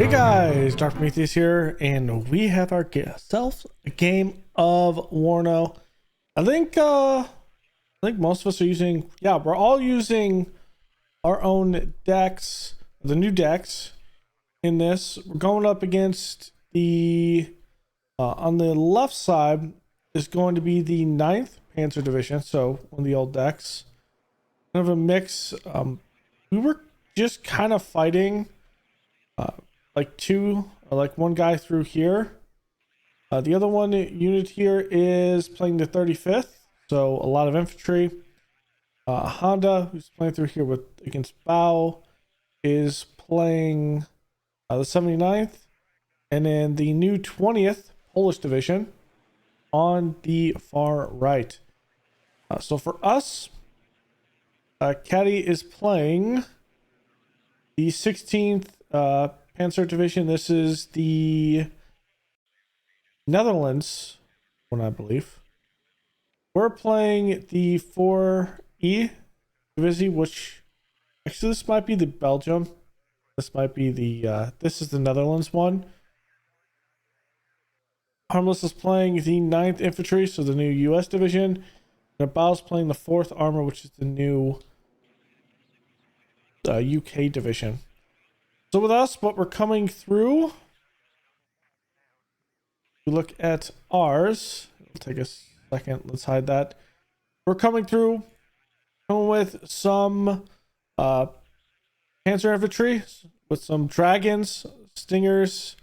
Hey guys, Dr. Prometheus here, and we have ourselves a game of Warno. I think most of us are using, we're all using our own decks, the new decks in this. We're going up against the on the left side is going to be the 9th Panzer Division, so one of the old decks. Kind of a mix. We were just kind of fighting like one guy through here. The other one unit here is playing the 35th, so a lot of infantry. Honda, who's playing through here against Bao, is playing the 79th, and then the new 20th Polish Division on the far right. So for us, Caddy is playing the 16th Panzer Division. This is the Netherlands one, I believe. We're playing the 4E Divisie, which actually this might be the Belgium. This might be the this is the Netherlands one. Harmless is playing the 9th Infantry, so the new US Division. And Bao's playing the 4th Armor, which is the new UK Division. So with us, what we're coming through, we look at ours. It'll take a second. Let's hide that. We're coming through with some Panzer Infantry, with some Dragons, Stingers,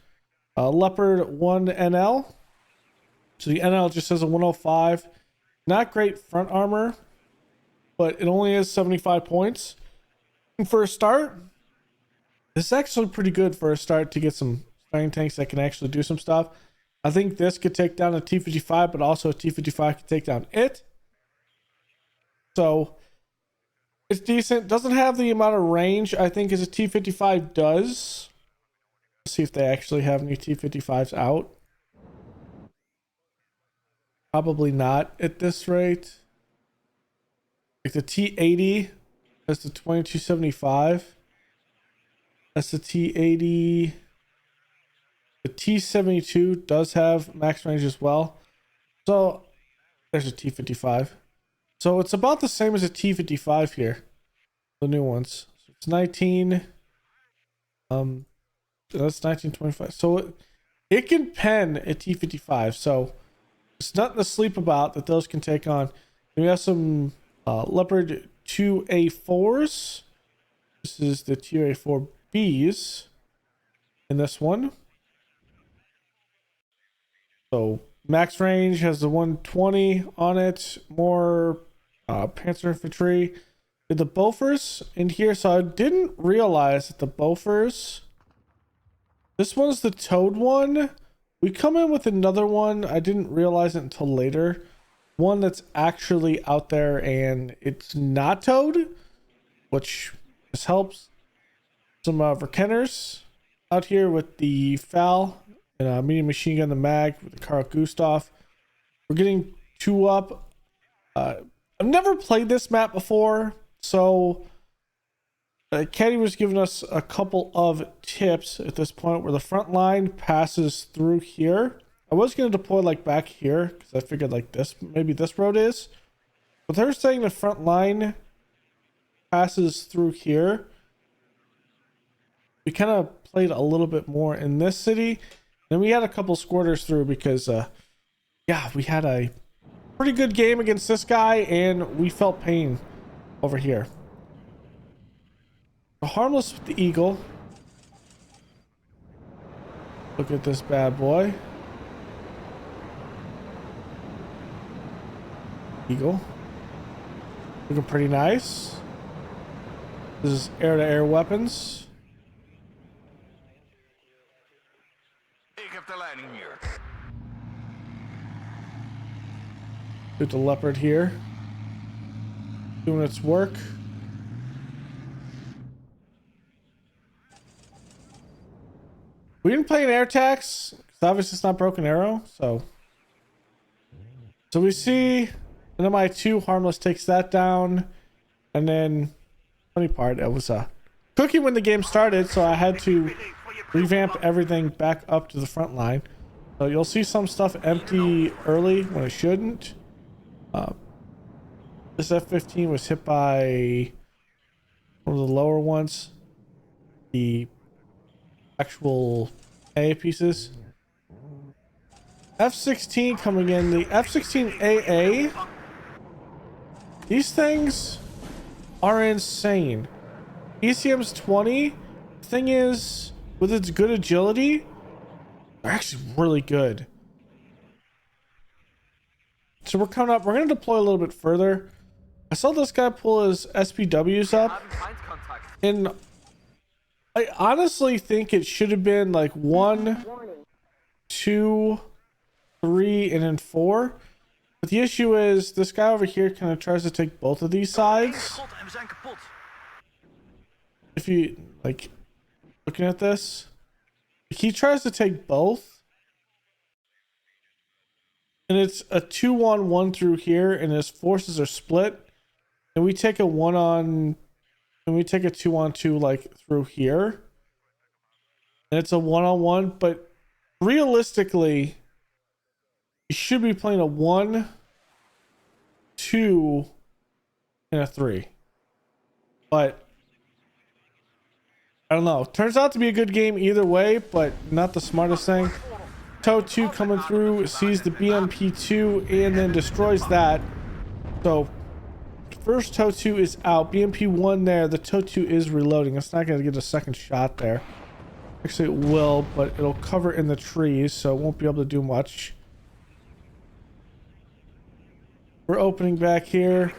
Leopard 1 NL. So the NL just has a 105. Not great front armor, but it only has 75 points. And for a start, this is actually pretty good for a start to get some fighting tanks that can actually do some stuff. I think this could take down a T-55, but also a T-55 could take down it. So it's decent. Doesn't have the amount of range I think as a T-55 does. Let's see if they actually have any T-55s out. Probably not at this rate. Like the T-80 has the 2275. That's the T-80. The T-72 does have max range as well. So there's a T-55. So it's about the same as a T-55 here. The new ones. So it's 19. That's 1925. So it can pen a T-55. So it's nothing to sleep about that those can take on. And we have some Leopard 2A4s. This is the 2A4Bs in this one. So max range has the 120 on it. More Panzer Infantry. Did the Bofors in here? So I didn't realize that the Bofors. This one's the towed one. We come in with another one. I didn't realize it until later. One that's actually out there and it's not towed, which this helps. Some Verkenners out here with the FAL and a medium machine gun, the mag with the Carl Gustav. We're getting 2 up. I've never played this map before, so Caddy was giving us a couple of tips at this point where the front line passes through here. I was going to deploy like back here because I figured like this, maybe this road is. But they're saying the front line passes through here. We kind of played a little bit more in this city. Then we had a couple squirters through because, we had a pretty good game against this guy and we felt pain over here. Harmless with the Eagle. Look at this bad boy. Eagle. Looking pretty nice. This is air-to-air weapons. Put the Leopard here. Doing its work. We didn't play an air tax because obviously it's not Broken Arrow. So we see an MI2. Harmless takes that down. And then funny part, it was cooking when the game started, so I had to revamp everything back up to the front line. So you'll see some stuff empty early when it shouldn't. This F-15 was hit by one of the lower ones. The actual A pieces. F-16 coming in. The F-16AA. These things are insane. ECM's 20. Thing is, with its good agility, they're actually really good. So we're coming up. We're going to deploy a little bit further. I saw this guy pull his SPWs up, and I honestly think it should have been like 1, 2, 3, and then 4. But the issue is this guy over here kind of tries to take both of these sides. If you like looking at this, he tries to take both, and it's a 2-on-1 through here, and his forces are split. And we take a 1-on, and we take a 2-on-2 like through here, and it's a 1-on-1. But realistically, you should be playing a 1, 2, and a 3. But I don't know. Turns out to be a good game either way, but not the smartest thing. TOW 2 coming through, sees the BMP2, and then destroys that. So first TOW 2 is out. BMP 1 there. The TOW 2 is reloading. It's not going to get a second shot there. Actually, it will, but it'll cover in the trees, so it won't be able to do much. We're opening back here.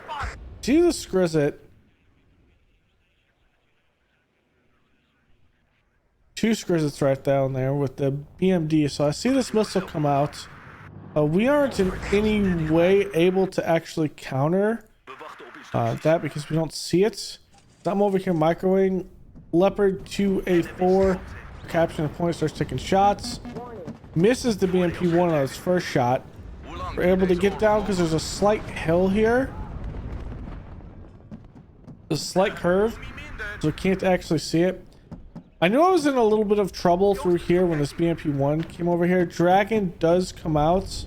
See the Skrizet. 2 Skrizets right down there with the BMD. So I see this missile come out. We aren't in any way able to actually counter that because we don't see it. So I'm over here microwaving. Leopard 2A4 capturing the point, starts taking shots. Misses the BMP1 on his first shot. We're able to get down because there's a slight hill here. A slight curve, so we can't actually see it. I knew I was in a little bit of trouble through here when this BMP1 came over here. Dragon does come out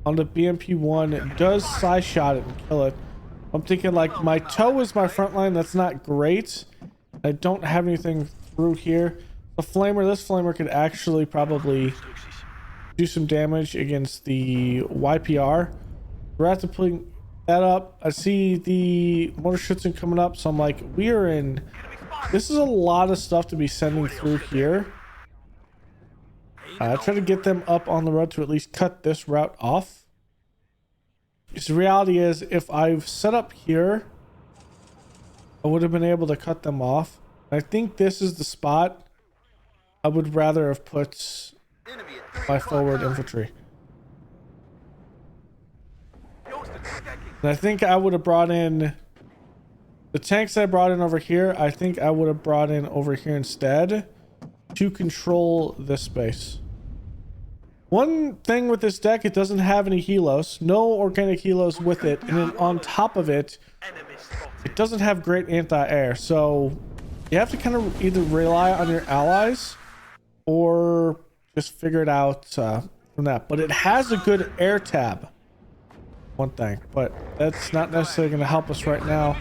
on the BMP1. It does side shot it and kill it. I'm thinking like my TOW is my front line. That's not great. I don't have anything through here. The flamer, this flamer could actually probably do some damage against the YPR. We're have to put that up. I see the mortar schützen coming up, so I'm like, we are in. This is a lot of stuff to be sending through here. Try to get them up on the road to at least cut this route off. Because the reality is, if I've set up here, I would have been able to cut them off. I think this is the spot I would rather have put my forward infantry. And I think I would have brought in the tanks I brought in over here. I think I would have brought in over here instead to control this space. One thing with this deck, it doesn't have any helos, no organic helos with it, and then on top of it, it doesn't have great anti-air. So you have to kind of either rely on your allies or just figure it out from that. But it has a good air tab, one thing, but that's not necessarily going to help us right now.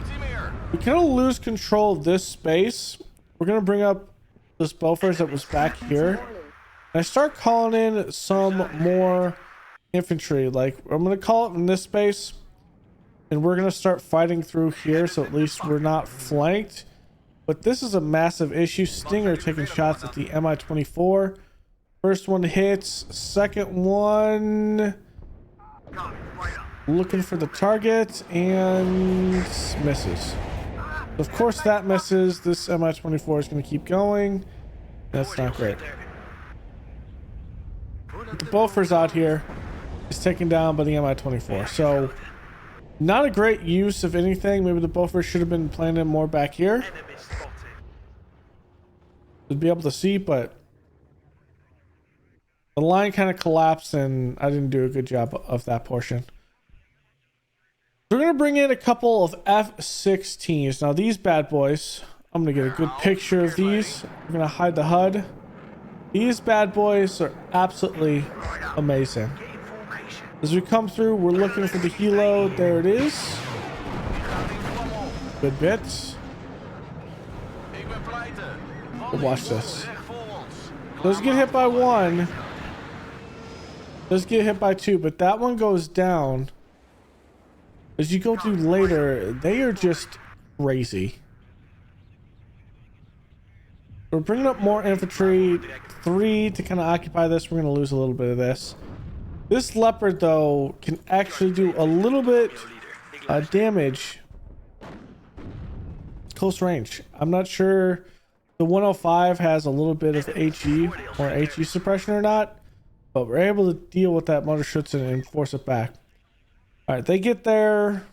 We kind of lose control of this space. We're going to bring up this Bofors that was back here. And I start calling in some more infantry. Like, I'm going to call it in this space. And we're going to start fighting through here, so at least we're not flanked. But this is a massive issue. Stinger taking shots at the Mi-24. First one hits. Second one looking for the target and misses. Of course that misses. This Mi-24 is going to keep going. That's not great. But the Bofors out here is taken down by the Mi-24. So not a great use of anything. Maybe the Bofors should have been planted more back here to be able to see, but the line kind of collapsed and I didn't do a good job of that portion. We're going to bring in a couple of F-16s. Now these bad boys, I'm going to get a good picture of these. I'm going to hide the HUD. These bad boys are absolutely amazing. As we come through, we're looking for the helo. There it is. Good bits. We'll watch this. Does get hit by one. Does get hit by two, but that one goes down. As you go through later, they are just crazy. We're bringing up more infantry. 3 to kind of occupy this. We're going to lose a little bit of this. This leopard, though, can actually do a little bit damage close range. I'm not sure the 105 has a little bit of HE or HE suppression or not, but we're able to deal with that motor Schutzen and force it back. All right, they get their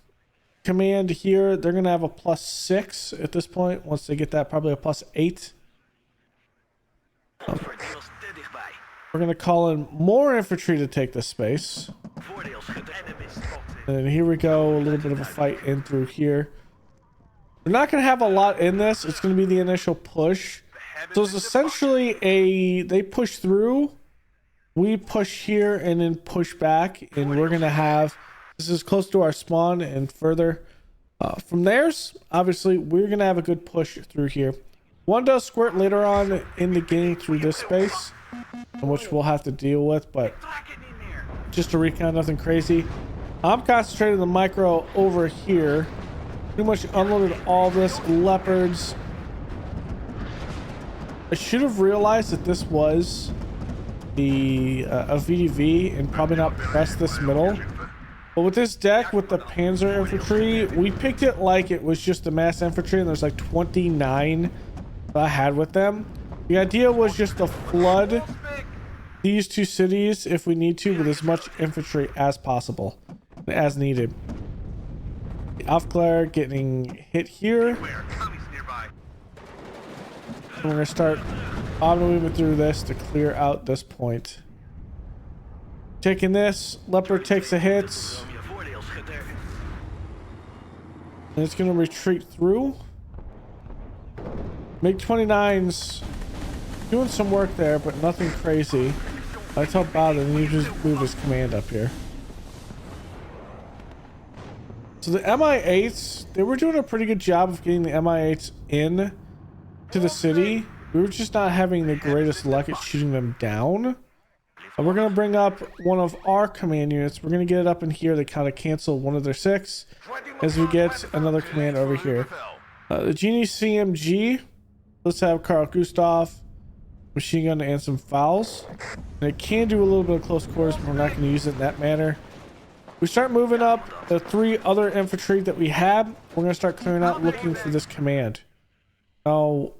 command here. They're going to have a +6 at this point. Once they get that, probably a +8. We're going to call in more infantry to take this space. And here we go. A little bit of a fight in through here. We're not going to have a lot in this. It's going to be the initial push. So it's essentially they push through. We push here and then push back. And we're going to have, this is close to our spawn and further. From there's, obviously, we're going to have a good push through here. One does squirt later on in the game through this space, which we'll have to deal with, but just to recount, nothing crazy. I'm concentrating the micro over here. Pretty much unloaded all this leopards. I should have realized that this was the a VDV and probably not press this middle. But with this deck, with the Panzer infantry, we picked it like it was just the mass infantry, and there's like 29 I had with them. The idea was just to flood these two cities if we need to with as much infantry as possible, as needed. The Aufklärer getting hit here. And we're gonna start moving through this to clear out this point. Taking this, Leopard takes a hit. And it's gonna retreat through. MiG-29's doing some work there, but nothing crazy. I tell Bowden he just move his command up here. So the MI8s, they were doing a pretty good job of getting the MI8s in to the city. We were just not having the greatest luck at shooting them down. And we're going to bring up one of our command units. We're going to get it up in here to kind of cancel one of their 6 as we get another command over here. The Genie CMG. Let's have Carl Gustav, machine gun, and some fouls. And it can do a little bit of close quarters, but we're not going to use it in that manner. We start moving up the 3 other infantry that we have. We're going to start clearing out, looking for this command. Now,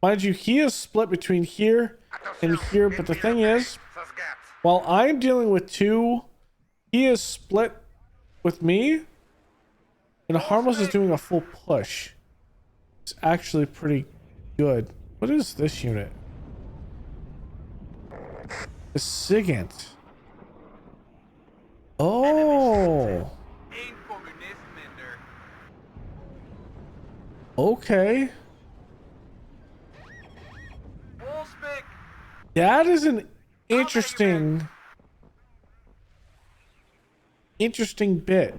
mind you, he is split between here and here, but the thing is, while I'm dealing with 2, he is split with me, and Harmless is doing a full push. It's actually pretty good. What is this unit? The SIGINT. Oh. Okay. That is an interesting bit.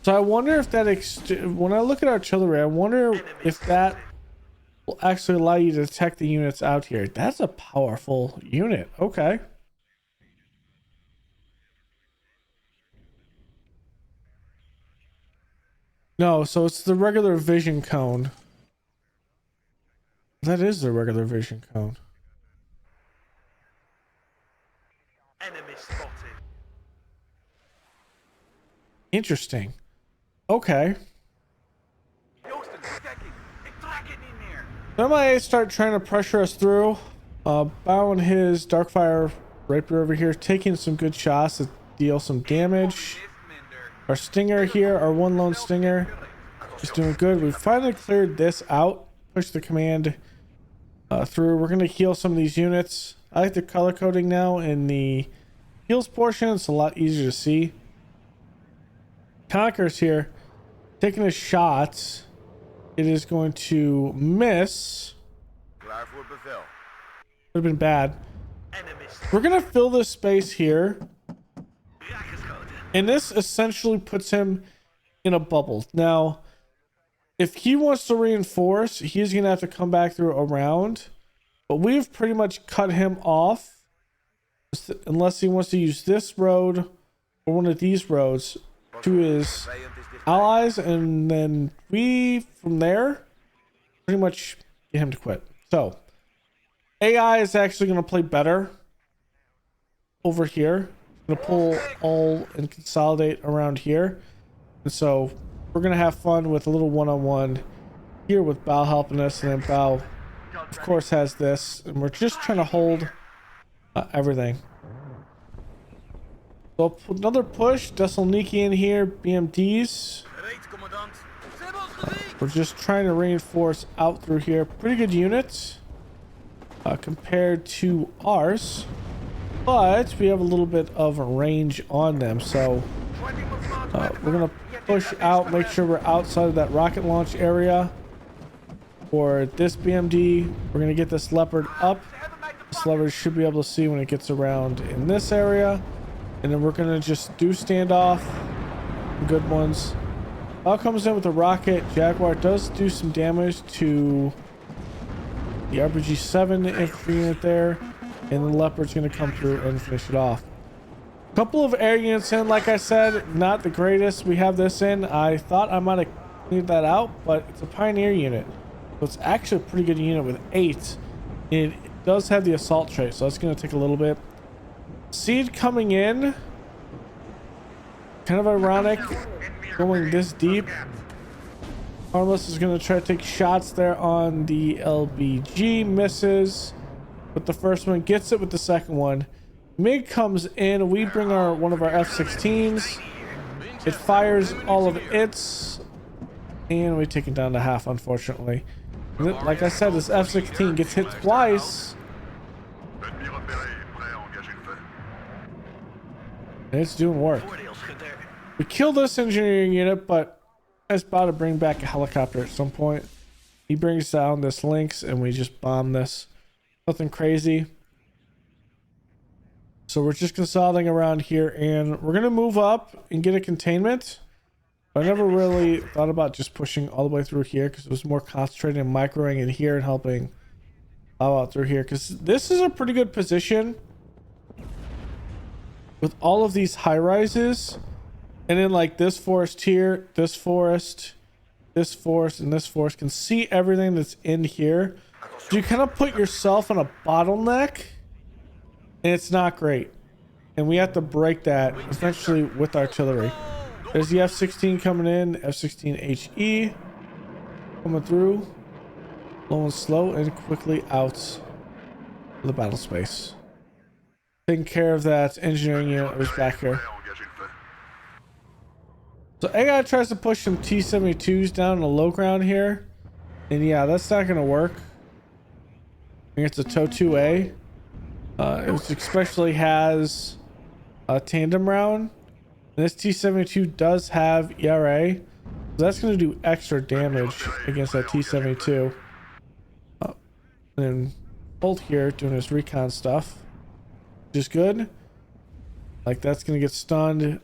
So I wonder if that when I look at artillery, I wonder if that will actually allow you to detect the units out here. That's a powerful unit. Okay. No, so it's the regular vision cone. That is the regular vision cone. Enemy spotted. Interesting. Okay. MIA start trying to pressure us through. Bow and his Darkfire Rapier over here, taking some good shots to deal some damage. Our Stinger here, our one lone Stinger, is doing good. We finally cleared this out. Push the command through. We're going to heal some of these units. I like the color coding now in the heals portion. It's a lot easier to see. Conqueror's here, taking a shot. It is going to miss. Would have been bad. We're gonna fill this space here, and this essentially puts him in a bubble. Now, if he wants to reinforce, he's gonna have to come back through around, but we've pretty much cut him off unless he wants to use this road or one of these roads to his allies, and then we from there pretty much get him to quit. So AI is actually going to play better over here. Going to pull all and consolidate around here, and so we're going to have fun with a little one-on-one here with Bao helping us, and then Bao of course has this, and we're just trying to hold everything. So another push, Thessaloniki in here, BMDs. We're just trying to reinforce out through here. Pretty good units compared to ours, but we have a little bit of a range on them. So we're gonna push out, make sure we're outside of that rocket launch area. For this BMD, we're gonna get this Leopard up. This Leopard should be able to see when it gets around in this area. And then we're gonna just do standoff. Good ones. Bao comes in with a rocket. Jaguar does do some damage to the RPG-7 infantry unit there. And the Leopard's gonna come through and finish it off. A couple of air units in, like I said, not the greatest. We have this in. I thought I might have cleared that out, but it's a Pioneer unit. So it's actually a pretty good unit with 8. And it does have the assault trait, so that's gonna take a little bit. Seed coming in, kind of ironic, going this deep. Harmless is going to try to take shots there on the LBG, misses, but the first one gets it with the second one. MiG comes in, we bring our one of our F-16s, it fires all of its, and we take it down to half, unfortunately. Like I said, this F-16 gets hit twice. It's doing work. We killed this engineering unit, but it's about to bring back a helicopter at some point. He brings down this Lynx, and we just bomb this. Nothing crazy. So we're just consolidating around here, and we're going to move up and get a containment. I never really thought about just pushing all the way through here, because it was more concentrated in microing in here and helping out through here, because this is a pretty good position with all of these high rises, and then like this forest here, this forest, and this forest can see everything that's in here. So you kind of put yourself in a bottleneck, and it's not great. And we have to break that eventually with artillery. There's the F-16 coming in, F-16HE coming through, low and slow, and quickly out of the battle space. Taking care of that engineering unit was back here. So AI tries to push some T-72s down in the low ground here, and yeah, that's not going to work. I think it's a TOW 2A. It especially has a tandem round. And this T-72 does have ERA, so that's going to do extra damage against that T-72. And then Bolt here doing his recon stuff, which is good. Like, that's going to get stunned.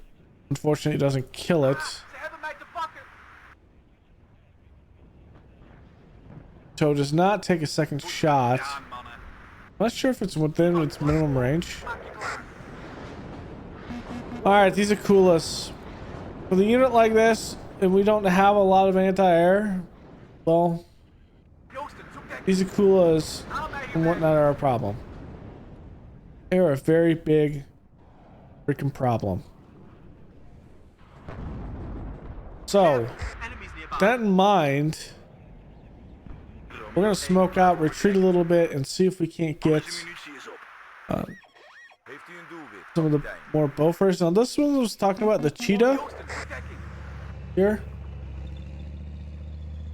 Unfortunately, it doesn't kill it. So it does not take a second shot. I'm not sure if it's within its minimum range. Alright, these are coolest. With a unit like this, and we don't have a lot of anti-air, well, these Akulas and whatnot are a problem. They're a very big freaking problem. So, with that in mind, we're going to smoke out, retreat a little bit, and see if we can't get some of the more Bofors. Now, this one was talking about the Cheetah here.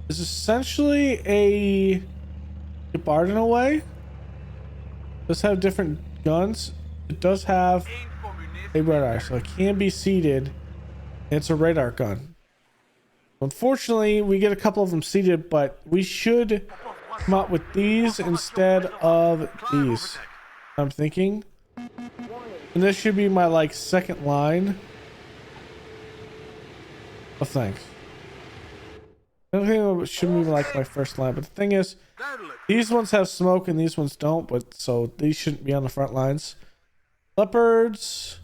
It's essentially a Gepard in a way. It does have different guns. It does have a radar, so it can be seated. It's a radar gun. Unfortunately, we get a couple of them seated, but we should come out with these instead of these. I'm thinking. And this should be my like second line. Oh, thanks. I don't think it should be like my first line, but the thing is, these ones have smoke and these ones don't, but so these shouldn't be on the front lines. Leopards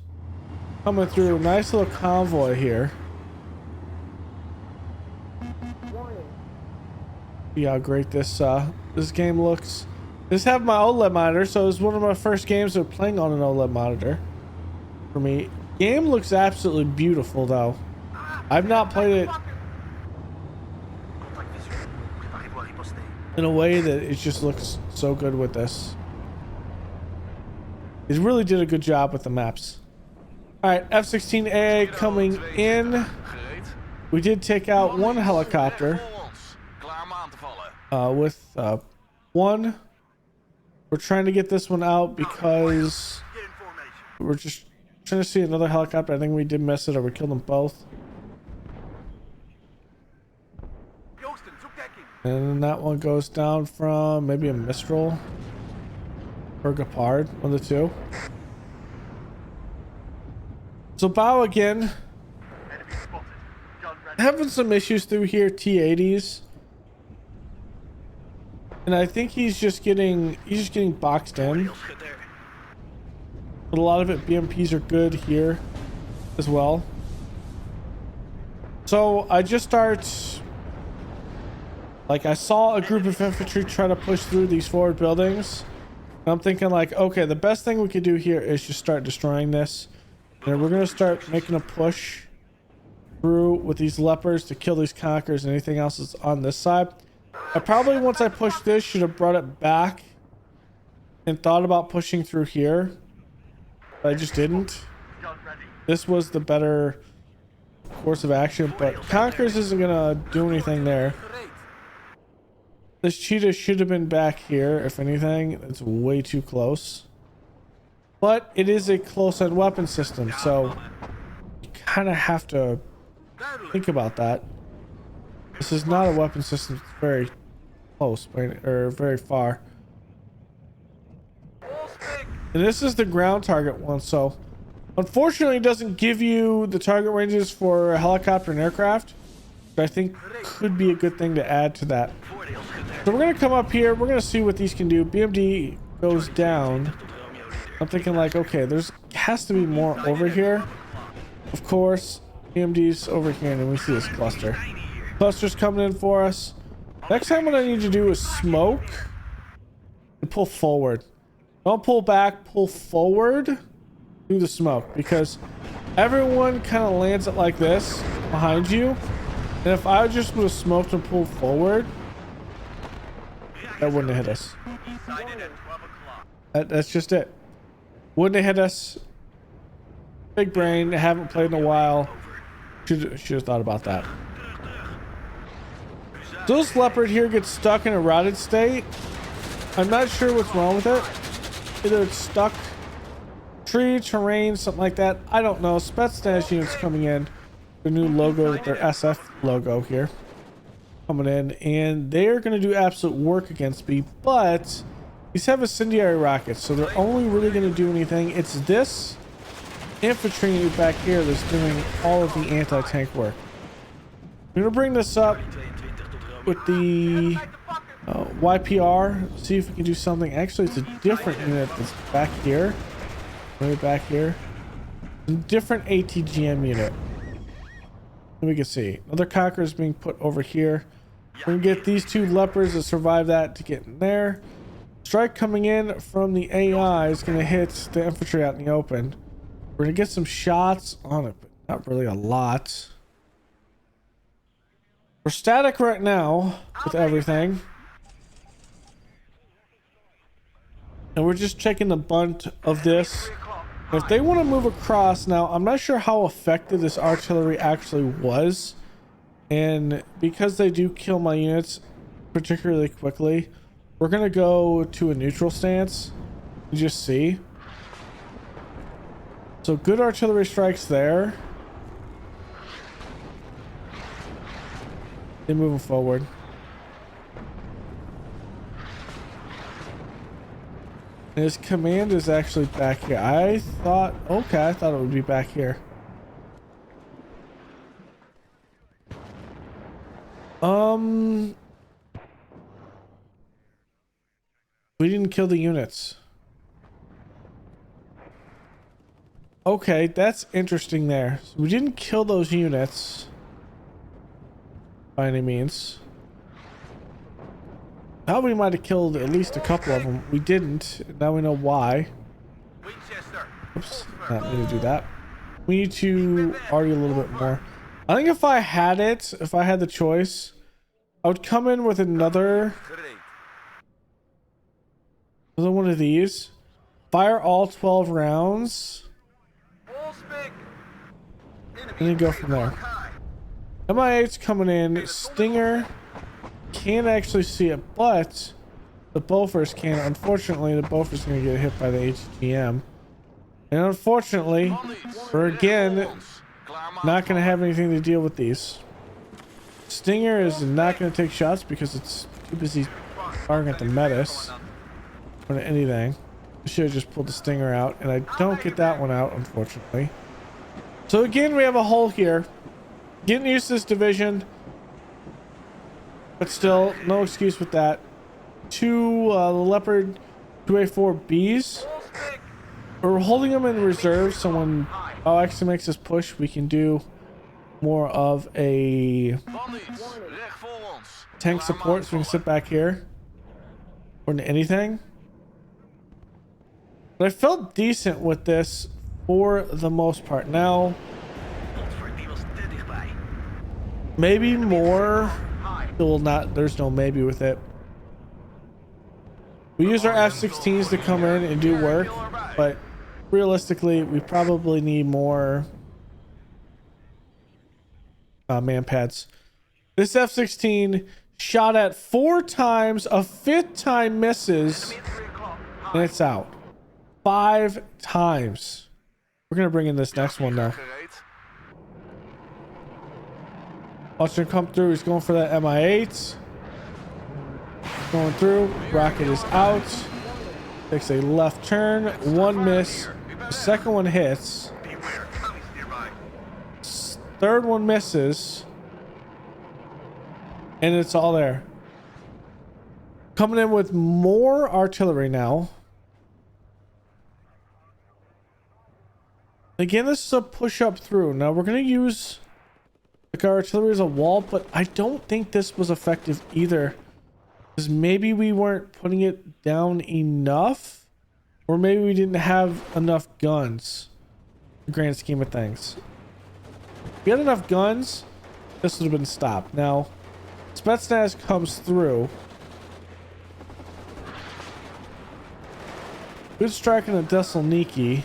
coming through. Nice little convoy here. See how great this game looks. This have my OLED monitor, so it's one of my first games of playing on an OLED monitor for me. Game looks absolutely beautiful though. I've not played it in a way that it just looks so good with this. It really did a good job with the maps. Alright, F-16A coming in. We did take out one helicopter. With one. We're trying to get this one out because we're just trying to see another helicopter. I think we did miss it or we killed them both. And then that one goes down from maybe a Mistral or Gepard, one of the two. So bow again. Having some issues through here, T-80s. And I think he's just getting boxed in. But a lot of it, BMPs are good here as well. So I just start, like I saw a group of infantry try to push through these forward buildings. And I'm thinking like, okay, the best thing we could do here is just start destroying this. And we're going to start making a push through with these leopards to kill these conquerors and anything else that's on this side. I probably, once I pushed this, should have brought it back and thought about pushing through here. But I just didn't. This was the better course of action, but Conquerors isn't gonna do anything there. This cheetah should have been back here, if anything. It's way too close. But it is a close-end weapon system, so you kind of have to think about that. This is not a weapon system that's very close, or very far. And this is the ground target one, so unfortunately it doesn't give you the target ranges for a helicopter and aircraft, but I think could be a good thing to add to that. So we're going to come up here, we're going to see what these can do. BMD goes down. I'm thinking like, okay, there's has to be more over here. Of course, BMD's over here, and then we see this cluster. Cluster's coming in for us. Next time what I need to do is smoke and pull forward. Don't pull back, pull forward through the smoke, because everyone kind of lands it like this behind you. And if I just would have smoked and pulled forward, that wouldn't have hit us. That's just it. Wouldn't have hit us. Big brain, haven't played in a while. Should have thought about that. So this leopard here gets stuck in a rotted state. I'm not sure what's wrong with it. Either it's stuck, tree, terrain, something like that. I don't know. Spetsnaz units coming in. The new logo, their SF logo here. Coming in. And they're going to do absolute work against me. But these have incendiary rockets. So they're only really going to do anything. It's this infantry back here that's doing all of the anti-tank work. I'm going to bring this up with the YPR, see if we can do something. Actually, it's a different unit that's back here. Way back here. A different ATGM unit. And we can see another Conqueror is being put over here. We're gonna get these two leopards that survive that to get in there. Strike coming in from the AI is gonna hit the infantry out in the open. We're gonna get some shots on it, but not really a lot. We're static right now with everything. And we're just checking the bunt of this. If they want to move across now, I'm not sure how effective this artillery actually was. And because they do kill my units particularly quickly, we're going to go to a neutral stance and just see. So good artillery strikes there. They're moving forward. His command is actually back here. I thought it would be back here. We didn't kill the units. Okay, that's interesting there. So we didn't kill those units by any means. Now we might have killed at least a couple of them. We didn't. Now we know why. Oops, not mean to do that. We need to argue a little bit more. I think if I had the choice, I would come in with another one of these. Fire all 12 rounds. And then go from there. MI8's coming in. Stinger can't actually see it, but the Bofors can. Unfortunately, the Bofors is going to get hit by the HGM. And unfortunately, we're again not going to have anything to deal with these. Stinger is not going to take shots because it's too busy firing at the Metis or anything. I should have just pulled the Stinger out, and I don't get that one out, unfortunately. So again, we have a hole here. Getting used to this division, but still, no excuse with that. Two Leopard 2A4Bs. We're holding them in reserve, so when actually makes us push, we can do more of a tank support, so we can sit back here or anything. But I felt decent with this for the most part. Now, maybe more. Will not. There's no maybe with it. We use our F-16s to come in and do work, but realistically, we probably need more man pads. This F-16 shot at 4 times, a 5th time misses, and it's out. 5 times. We're gonna bring in this next one now. Watch him come through. He's going for that MI8. Going through. Rocket is out. Takes a left turn. 1 miss. The second one hits. Third one misses. And it's all there. Coming in with more artillery now. Again, this is a push up through. Now we're going to use like our artillery as a wall, but I don't think this was effective either. Because maybe we weren't putting it down enough, or maybe we didn't have enough guns in the grand scheme of things. If we had enough guns, this would have been stopped. Now, Spetsnaz comes through. Good strike on a Thessaloniki.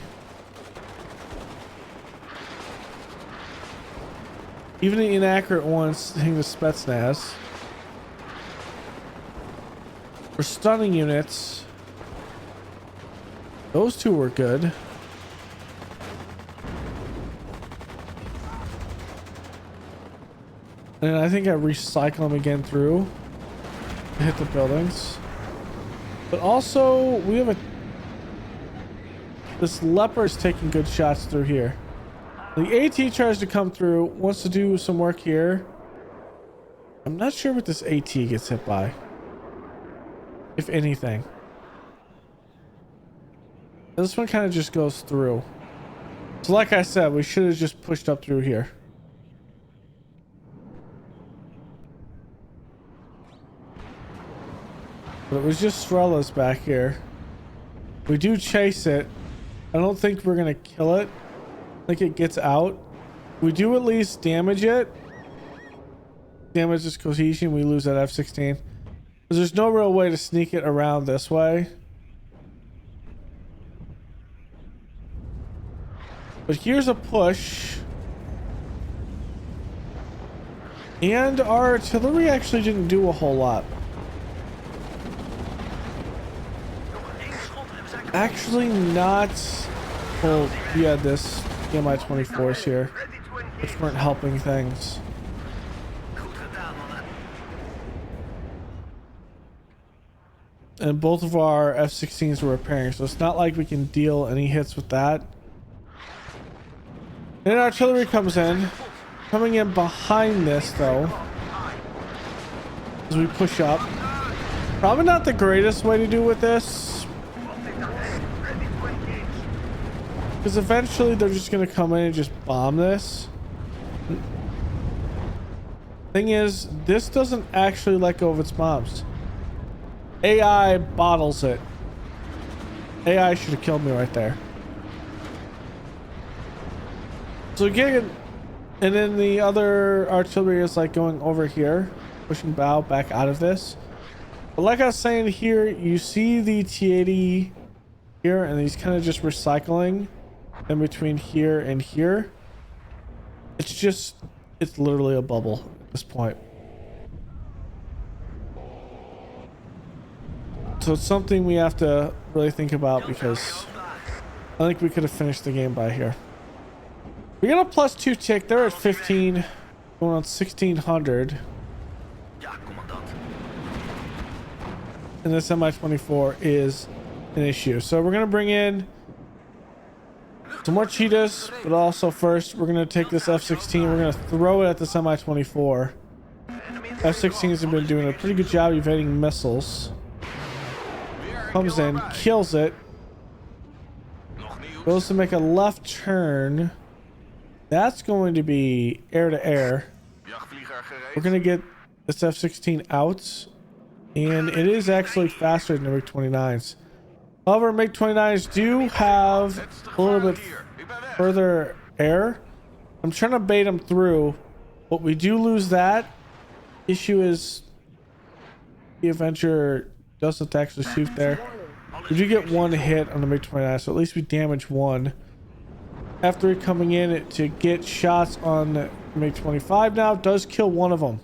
Even the inaccurate ones hitting the Spetsnaz. For stunning units, those two were good. And I think I recycle them again through to hit the buildings. But also, we have this Leopard's taking good shots through here. The AT tries to come through, wants to do some work here. I'm not sure what this AT gets hit by, if anything. This one kind of just goes through. So like I said, we should have just pushed up through here. But it was just Strelas back here. We do chase it. I don't think we're going to kill it. I think it gets out. We do at least damage it. Damage this cohesion. We lose that F-16. Because there's no real way to sneak it around this way. But here's a push. And our artillery actually didn't do a whole lot. Actually not. Well, we had this Mi-24s here, which weren't helping things. and both of our F-16s were repairing, so it's not like we can deal any hits with that. Then artillery comes in, coming in behind this though, as we push up. Probably not the greatest way to do with this, because eventually they're just going to come in and just bomb this. Thing is, this doesn't actually let go of its bombs. AI bottles it. AI should have killed me right there. So again, and then the other artillery is like going over here, pushing bow back out of this. But like I was saying here, you see the T-80 here, and he's kind of just recycling in between here and here. It's literally a bubble at this point. So it's something we have to really think about, because I think we could have finished the game by here. We got a +2 tick. They're at 15, going on 1600. And this Mi-24 is an issue. So we're going to bring in some more cheetahs, but also first we're going to take this F-16. We're going to throw it at the Mi-24. F-16s have been doing a pretty good job evading missiles. Comes in, kills it. Goes to make a left turn. That's going to be air to air. We're going to get this F-16 out. And it is actually faster than the MiG-29s. However, MiG-29s do have a little bit further air. I'm trying to bait them through, but we do lose that. Issue is the Avenger doesn't actually shoot there. We do get one hit on the MiG-29, so at least we damage one. After coming in to get shots on the MiG-25 now, does kill one of them.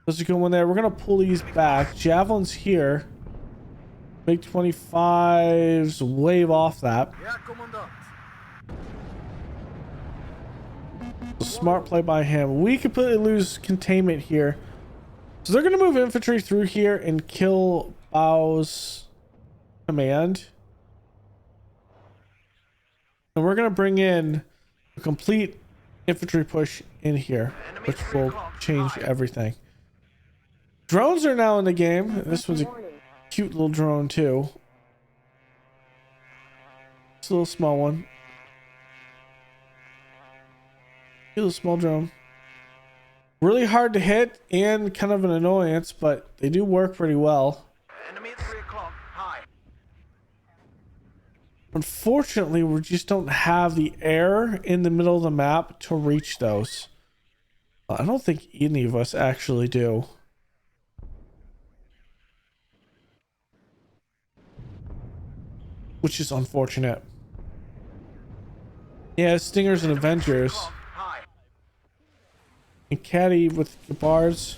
Does go in there. We're going to pull these back. Javelin's here. MiG-25s wave off that. Smart play by him. We completely lose containment here. So they're going to move infantry through here and kill Bow's command. And we're going to bring in a complete infantry push in here, which will change everything. Drones are now in the game. This one's a cute little drone too. It's a little small one. Cute little small drone. Really hard to hit and kind of an annoyance, but they do work pretty well. Enemy at 3 o'clock. High. Unfortunately, we just don't have the air in the middle of the map to reach those. I don't think any of us actually do. Which is unfortunate. Yeah, Stingers and Avengers. And Caddy with the bars.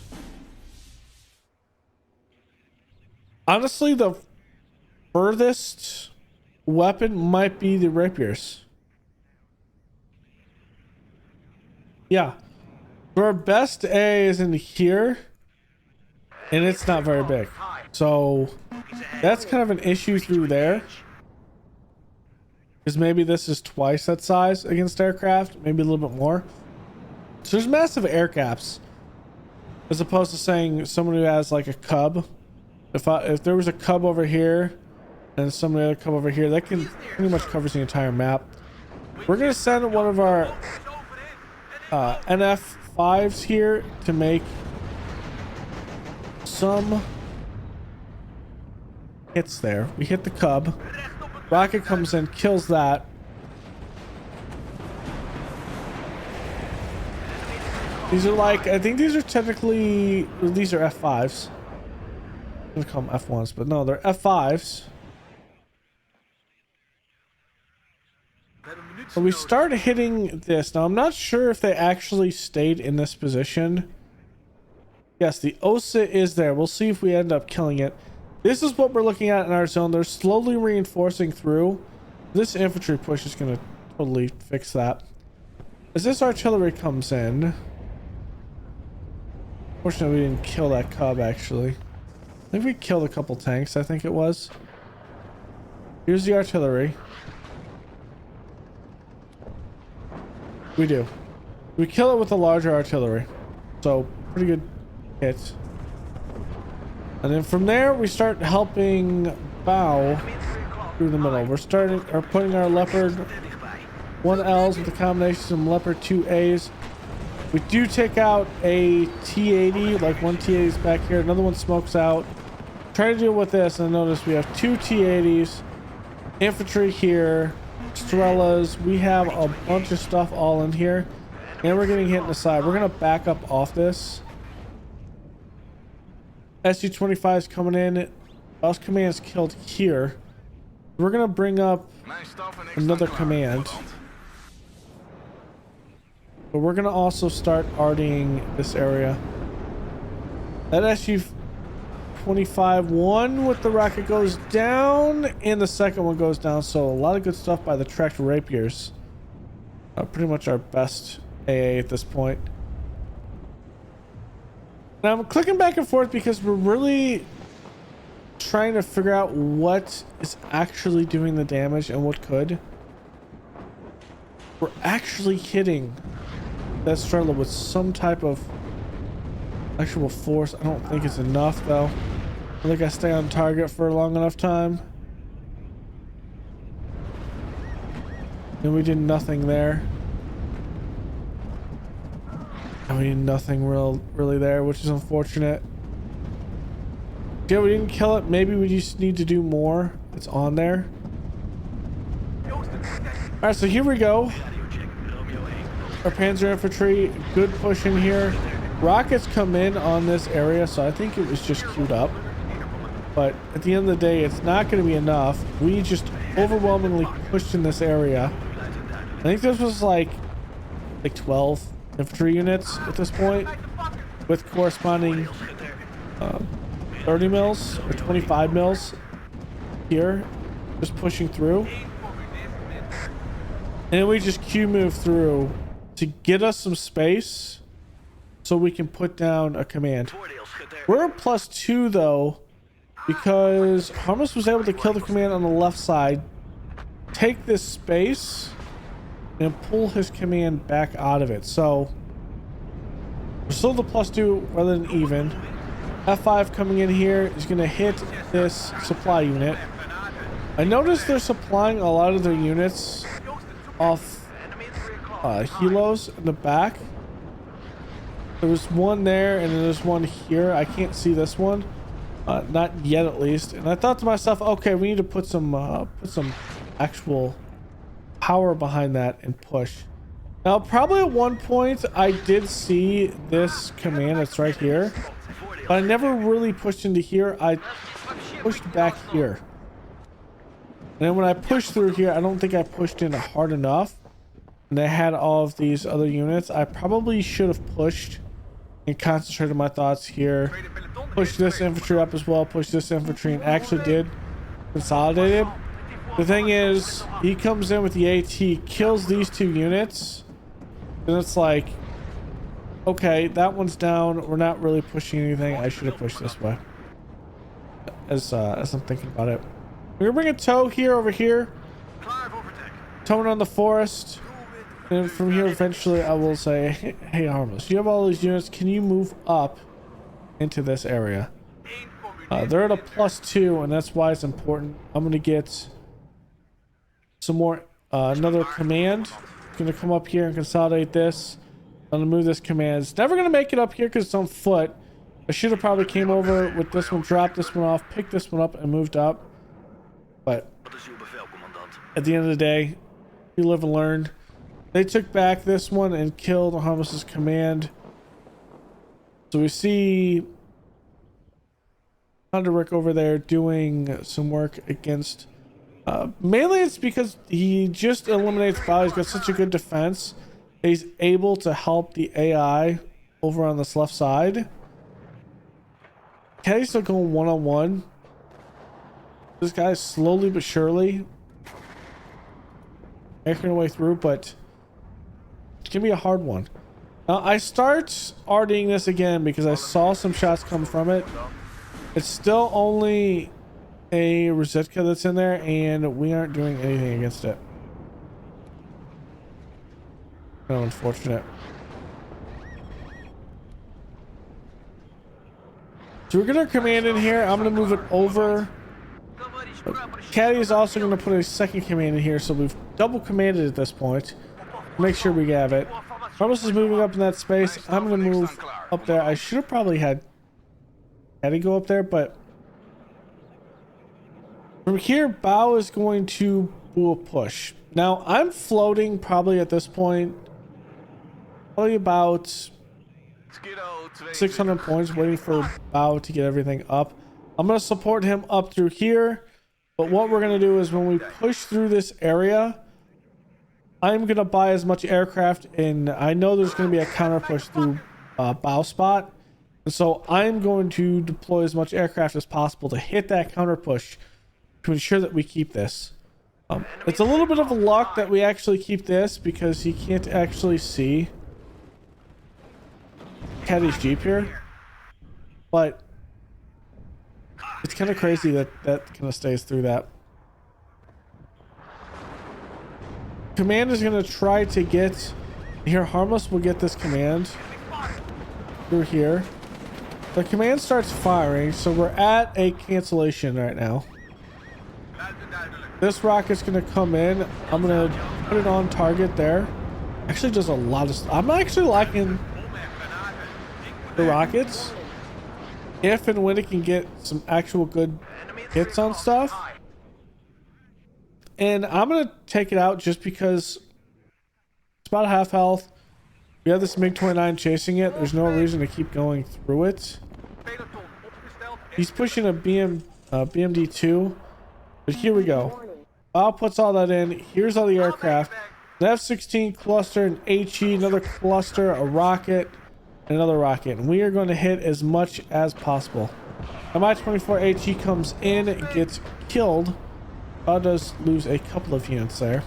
Honestly, the furthest weapon might be the rapiers. Yeah. So our best A is in here. And it's not very big. So that's kind of an issue through there. Because maybe this is twice that size against aircraft. Maybe a little bit more. So there's massive air caps. As opposed to saying someone who has like a cub. If there was a cub over here and some other cub over here, that can pretty much covers the entire map. We're going to send one of our NF5s here to make some hits there. We hit the cub. Rocket comes in, kills that. These are like, I think these are technically, these are F5s. I'm gonna call them F1s, but no, they're F5s. So we start hitting this. Now, I'm not sure if they actually stayed in this position. Yes, the OSA is there. We'll see if we end up killing it. This is what we're looking at in our zone. They're slowly reinforcing through. This infantry push is going to totally fix that. As this artillery comes in... Fortunately, we didn't kill that cub, actually. think we killed a couple tanks, I think it was. Here's the artillery. We do. We kill it with the larger artillery. So, pretty good hits. And then from there, we start helping bow through the middle. We're putting our Leopard 1Ls with a combination of Leopard 2As. We do take out a T-80, like one T-80 is back here. Another one smokes out. Trying to deal with this, and notice we have two T-80s, infantry here, Strellas. We have a bunch of stuff all in here, and we're getting hit in the side. We're gonna back up off this. SU-25 is coming in. Us command's killed here. We're gonna bring up another command, but we're gonna also start arting this area. That SU-25 one with the rocket goes down, and the second one goes down. So a lot of good stuff by the tracked rapiers. Pretty much our best AA at this point. Now I'm clicking back and forth because we're really trying to figure out what is actually doing the damage and what could. We're actually hitting that Strela with some type of actual force. I don't think it's enough though. I think I stay on target for a long enough time. And we did nothing there. I mean, nothing really there, which is unfortunate. Yeah, we didn't kill it. Maybe we just need to do more. It's on there. Alright, so here we go. Our Panzer infantry, good push in here. Rockets come in on this area, so I think it was just queued up. But at the end of the day, it's not going to be enough. We just overwhelmingly pushed in this area. I think this was like 12 infantry units at this point, with corresponding 30 mils or 25 mils here, just pushing through. And we just Q move through to get us some space so we can put down a command. We're at +2 though, because Harmless was able to kill the command on the left side, take this space, and pull his command back out of it. So we're still the +2 rather than even. F5 coming in here is going to hit this supply unit. I noticed they're supplying a lot of their units off helos in the back. There was one there, and then there's one here. I can't see this one, not yet at least. And I thought to myself, okay, we need to put some actual power behind that and push. Now, probably at one point I did see this command. It's right here, but I never really pushed into here. I pushed back here, and then when I pushed through here, I don't think I pushed in hard enough. And I had all of these other units. I probably should have pushed and concentrated my thoughts here. Push this infantry up as well. Push this infantry, and actually did consolidate it. The thing is, he comes in with the AT, kills these two units, and it's like, okay, that one's down. We're not really pushing anything. I should have pushed this way. As I'm thinking about it, we're gonna bring a tow here over here, towing on the forest. And from here, eventually, I will say, hey, Harmless, you have all these units. Can you move up into this area? They're at a +2, and that's why it's important. I'm going to get some more, another command. I'm going to come up here and consolidate this. I'm going to move this command. It's never going to make it up here because it's on foot. I should have probably came over with this one, dropped this one off, picked this one up, and moved up. But at the end of the day, you live and learn. They took back this one and killed Harmless's command. So we see Rick over there doing some work against... mainly it's because he just eliminates Bow. He's got such a good defense. He's able to help the AI over on this left side. Caddy's still going one-on-one. This guy's slowly but surely making our way through, but... it's gonna be a hard one. Now I start arting this again because I saw some shots come from it. It's still only a Rositka that's in there, and we aren't doing anything against it. So unfortunate. So we're gonna command in here. I'm gonna move it over. Caddy is also gonna put a second command in here, so we've double commanded at this point. Make sure we have it. Ramos is moving up in that space. I'm gonna move up there. I should have probably had Caddy go up there, but from here, Bao is going to do a push. Now I'm floating probably at this point, probably about 600 points, waiting for Bao to get everything up. I'm going to support him up through here, but what we're going to do is when we push through this area, I'm going to buy as much aircraft, and I know there's going to be a counter push through Bao spot, and so I'm going to deploy as much aircraft as possible to hit that counter push to ensure that we keep this. It's a little bit of a luck that we actually keep this because he can't actually see Caddy's Jeep here, but it's kind of crazy that that kind of stays through that. Command is going to try to get here. Harmless will get this command through here. The command starts firing, so we're at a cancellation right now. This rocket's going to come in. I'm going to put it on target there. Actually does a lot of stuff. I'm actually liking the rockets if and when it can get some actual good hits on stuff. And I'm going to take it out just because it's about half health. We have this MiG-29 chasing it. There's no reason to keep going through it. He's pushing a BMD-2. But here we go. Bao puts all that in. Here's all the aircraft. An F-16 cluster, an HE, another cluster, a rocket, and another rocket. And we are going to hit as much as possible. Mi-24 HE comes in, gets killed. Bao does lose a couple of units there.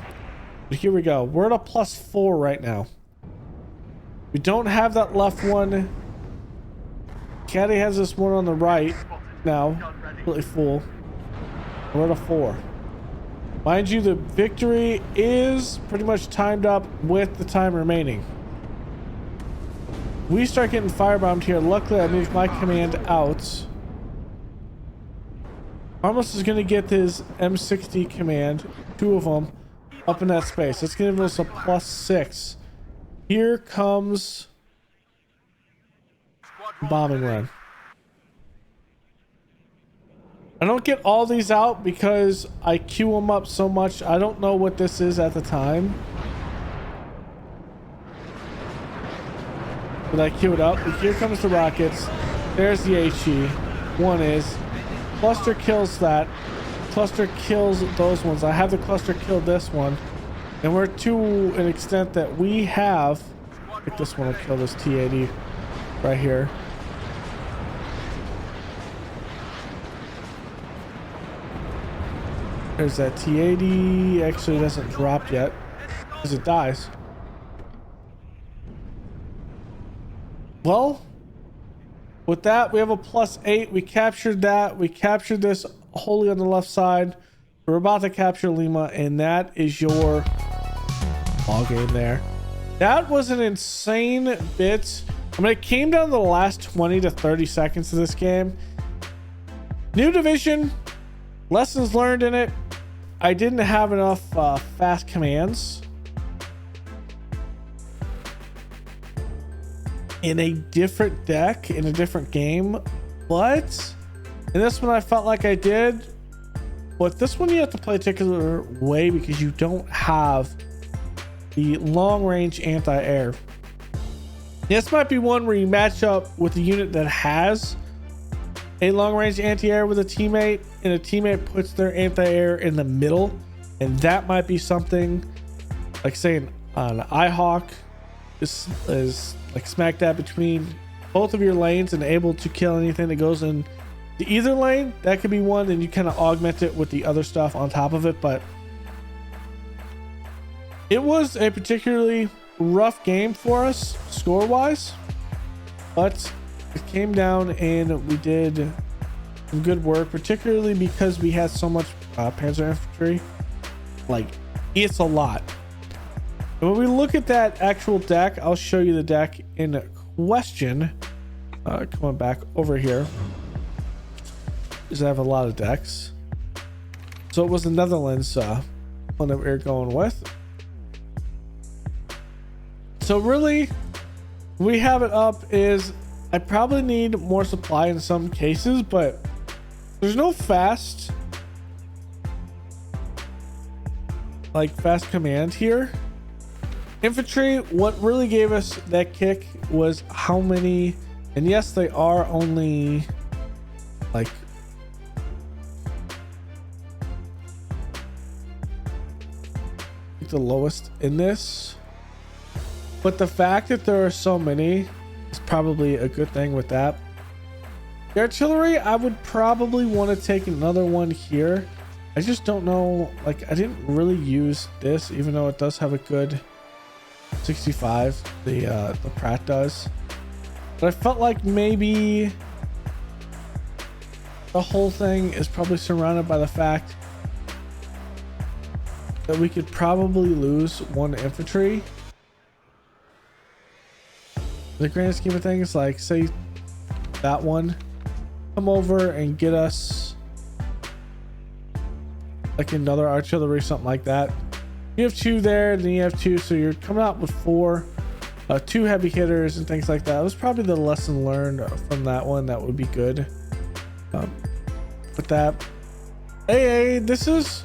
But here we go. We're at a +4 right now. We don't have that left one. Caddy has this one on the right now. Really full. We're at a 4. Mind you, the victory is pretty much timed up with the time remaining. We start getting firebombed here. Luckily, I moved my command out. Harmless is going to get his M60 command, 2 of them, up in that space. It's going to give us a +6. Here comes bombing run. I don't get all these out because I queue them up so much. I don't know what this is at the time. But I queue it up. But here comes the rockets. There's the HE. One is. Cluster kills that. Cluster kills those ones. I have the cluster kill this one. And we're to an extent that we have... I think this one will kill this T-80 right here. There's that T-80. Actually doesn't drop yet because it dies. Well, with that, we have a +8. We captured that. We captured this wholly on the left side. We're about to capture Lima, and that is your ball game there. That was an insane bit. I mean, it came down to the last 20 to 30 seconds of this game. New division, lessons learned in it. I didn't have enough fast commands. In a different deck, in a different game. But in this one, I felt like I did. But this one, you have to play a particular way because you don't have the long-range anti-air. This might be one where you match up with a unit that has a long-range anti-air with a teammate, and a teammate puts their anti-air in the middle, and that might be something like saying an IHawk is like smack dab between both of your lanes and able to kill anything that goes in the either lane. That could be one, and you kind of augment it with the other stuff on top of it. But it was a particularly rough game for us score wise, but it came down and we did some good work, particularly because we had so much panzer infantry. Like, it's a lot. And when we look at that actual deck, I'll show you the deck in question. Coming back over here, because I have a lot of decks. So it was the Netherlands one that we were going with. So really, we have it up is I probably need more supply in some cases, but there's no fast command here. Infantry, what really gave us that kick was how many, and yes, they are only like the lowest in this, but the fact that there are so many is probably a good thing with that. The artillery, I would probably want to take another one here. I just don't know, like, I didn't really use this, even though it does have a good 65, the Pratt does, but I felt like maybe the whole thing is probably surrounded by the fact that we could probably lose one infantry. The grand scheme of things, like say that one come over and get us like another artillery, something like that. You have two there, then you have two, so you're coming out with four, two heavy hitters and things like that. It was probably the lesson learned from that one. That would be good. With that, AA, this is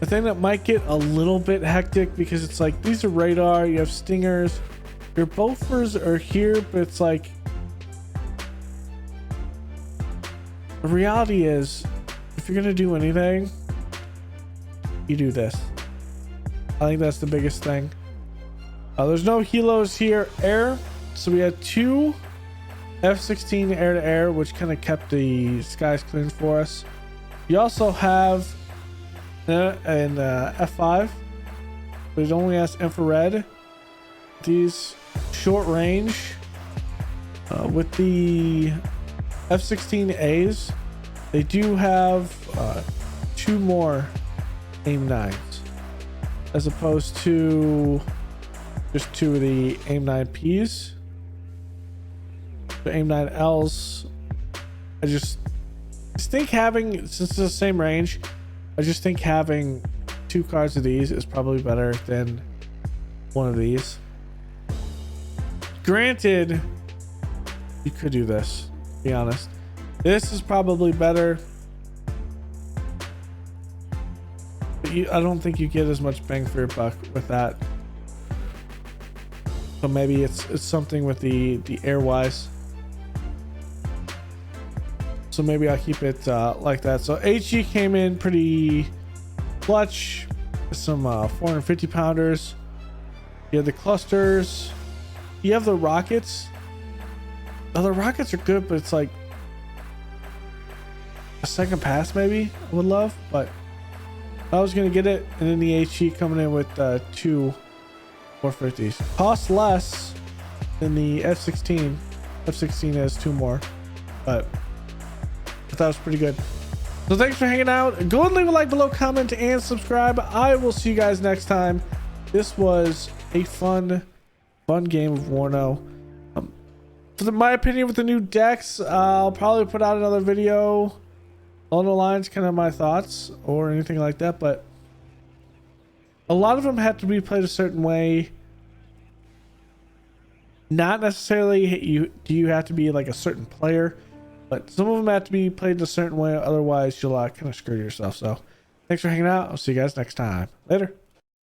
the thing that might get a little bit hectic, because it's like these are radar, you have stingers, your Bofors are here, but it's like the reality is if you're gonna do anything, you do this. I think that's the biggest thing. There's no helos here. Air, so we had two F-16 air-to-air, which kind of kept the skies clean for us. You also have an F5, but it only has infrared. These short range with the F-16As, they do have two more aim 9s as opposed to just two of the aim 9Ps. The aim 9Ls, I just think having, since it's the same range, I just think having two cards of these is probably better than one of these. Granted, you could do this, to be honest. This is probably better, but I don't think you get as much bang for your buck with that. So maybe it's something with the airwise. So maybe I'll keep it like that. So HG came in pretty clutch. Some 450 pounders. You have the clusters. You have the rockets. Oh, the rockets are good, but it's like a second pass maybe I would love, but I was gonna get it. And then the HG coming in with two 450s. Cost less than the F-16. F-16 has two more, but I thought it was pretty good. So thanks for hanging out. Go and leave a like below, comment, and subscribe. I will see you guys next time. This was a fun game of Warno. For my opinion with the new decks, I'll probably put out another video along the lines, kind of my thoughts or anything like that, but a lot of them have to be played a certain way. Not necessarily do you have to be like a certain player, but some of them have to be played in a certain way, otherwise you'll kind of screw yourself. So thanks for hanging out. I'll see you guys next time. Later.